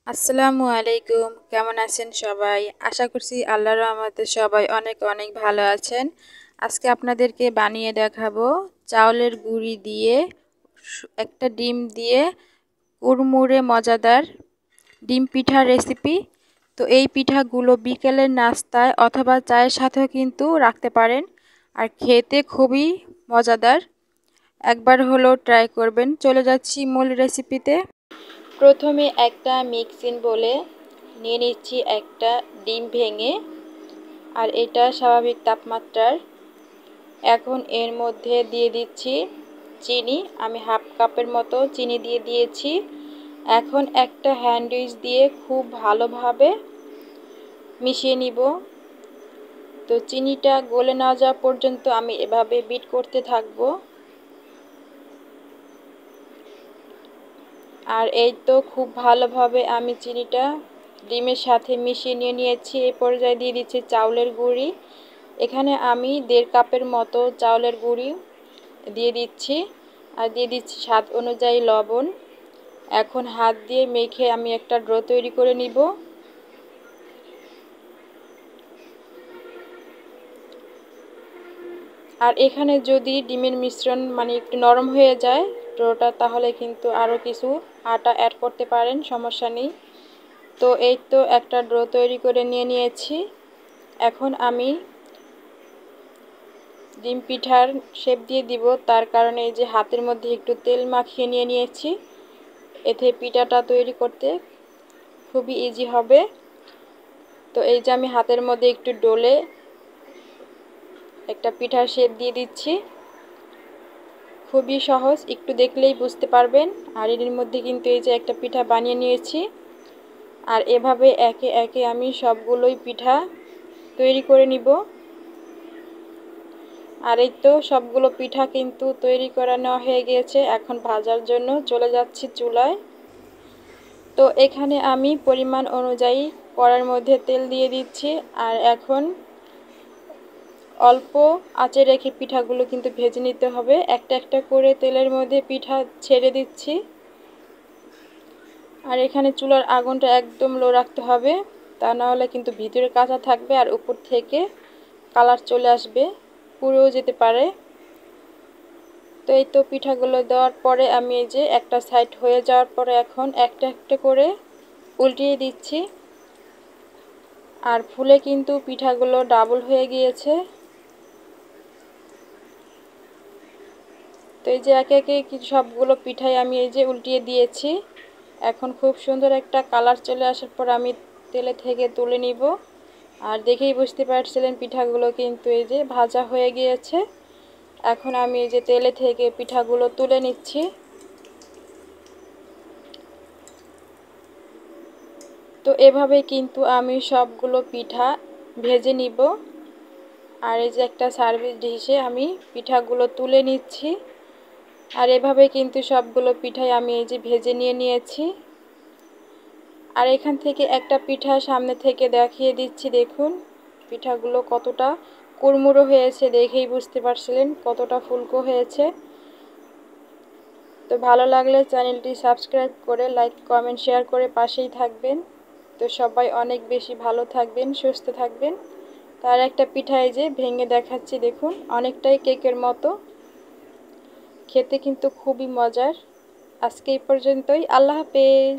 আসসালামু আলাইকুম। কেমন আছেন সবাই? আশা করছি আল্লাহর রহমতে সবাই অনেক অনেক ভালো আছেন। আজকে আপনাদেরকে বানিয়ে দেখাবো চাউলের গুঁড়ি দিয়ে একটা ডিম দিয়ে কুড়মুড়ে মজাদার ডিম পিঠার রেসিপি। তো এই পিঠাগুলো বিকেলের নাস্তায় অথবা চায়ের সাথেও কিন্তু রাখতে পারেন, আর খেতে খুবই মজাদার। একবার হলেও ট্রাই করবেন। চলে যাচ্ছি মূল রেসিপিতে। প্রথমে একটা মিক্সিং বলে নিয়ে নিচ্ছি একটা ডিম ভেঙে, আর এটা স্বাভাবিক তাপমাত্রার। এখন এর মধ্যে দিয়ে দিচ্ছি চিনি। আমি হাফ কাপের মতো চিনি দিয়ে দিয়েছি। এখন একটা হ্যান্ড উইচ দিয়ে খুব ভালোভাবে মিশিয়ে নিব। তো চিনিটা গলে না যাওয়া পর্যন্ত আমি এভাবে বিট করতে থাকবো। আর এই তো খুব ভালোভাবে আমি চিনিটা ডিমের সাথে মিশিয়ে নিয়েছি। এই পর্যায়ে দিয়ে দিচ্ছি চাউলের গুঁড়ি। এখানে আমি 1.5 কাপের মতো চাউলের গুঁড়ি দিয়ে দিচ্ছি, আর দিয়ে দিচ্ছি স্বাদ অনুযায়ী লবণ। এখন হাত দিয়ে মেখে আমি একটা ডো তৈরি করে নিব। আর এখানে যদি ডিমের মিশ্রণ একটু নরম হয়ে যায় ডোটা, তাহলে কিন্তু আরও কিছু আটা অ্যাড করতে পারেন, সমস্যা নেই। তো এই তো একটা ডো তৈরি করে নিয়েছি। এখন আমি ডিম পিঠার শেপ দিয়ে দিব, তার কারণে এই যে হাতের মধ্যে একটু তেল মাখিয়ে নিয়েছি। এতে পিঠাটা তৈরি করতে খুবই ইজি হবে। তো এই যে আমি হাতের মধ্যে একটু ডলে একটা পিঠার শেপ দিয়ে দিচ্ছি। খুবই সহজ, একটু দেখলেই বুঝতে পারবেন। আর এর মধ্যে কিন্তু এই যে একটা পিঠা বানিয়ে নিয়েছি। আর এভাবে একে একে আমি সবগুলোই পিঠা তৈরি করে নিব। আর এই তো সবগুলো পিঠা কিন্তু তৈরি করে নেওয়া হয়ে গিয়েছে। এখন ভাজার জন্য চলে যাচ্ছি চুলায়। তো এখানে আমি পরিমাণ অনুযায়ী কড়াইয়ের মধ্যে তেল দিয়ে দিচ্ছি। আর এখন অল্প আঁচে রেখে পিঠাগুলো কিন্তু ভেজে নিতে হবে। একটা একটা করে তেলের মধ্যে পিঠা ছেড়ে দিচ্ছি। আর এখানে চুলার আগুনটা একদম লো রাখতে হবে, তা না হলে কিন্তু ভিতরে কাঁচা থাকবে আর উপর থেকে কালার চলে আসবে, পুড়েও যেতে পারে। তো এই তো পিঠাগুলো দেওয়ার পরে আমি এই যে একটা সাইড হয়ে যাওয়ার পরে এখন একটা একটা করে উল্টিয়ে দিচ্ছি। আর ফুলে কিন্তু পিঠাগুলো ডাবল হয়ে গিয়েছে। তো এই যে একে একে সবগুলো পিঠাই আমি এই যে উল্টিয়ে দিয়েছি। এখন খুব সুন্দর একটা কালার চলে আসার পর আমি তেলে থেকে তুলে নিব। আর দেখেই বুঝতে পারছিলেন পিঠাগুলো কিন্তু এই যে ভাজা হয়ে গিয়েছে। এখন আমি এই যে তেলে থেকে পিঠাগুলো তুলে নিচ্ছি। তো এভাবে কিন্তু আমি সবগুলো পিঠা ভেজে নিব। আর এই যে একটা সার্ভিস ডিশে আমি পিঠাগুলো তুলে নিচ্ছি। আর এভাবে কিন্তু সবগুলো পিঠাই আমি এই যে ভেজে নিয়েছি। আর এখান থেকে একটা পিঠা সামনে থেকে দেখিয়ে দিচ্ছি। দেখুন পিঠাগুলো কতটা কুড়মুড়ো হয়েছে, দেখেই বুঝতে পারছিলেন কতটা ফুলকো হয়েছে। তো ভালো লাগলে চ্যানেলটি সাবস্ক্রাইব করে লাইক কমেন্ট শেয়ার করে পাশেই থাকবেন। তো সবাই অনেক বেশি ভালো থাকবেন, সুস্থ থাকবেন। তার একটা পিঠা এই যে ভেঙে দেখাচ্ছি, দেখুন অনেকটাই কেকের মতো, খেতে কিন্তু খুবই মজার। আজকে এই পর্যন্তই। আল্লাহ হাফেজ।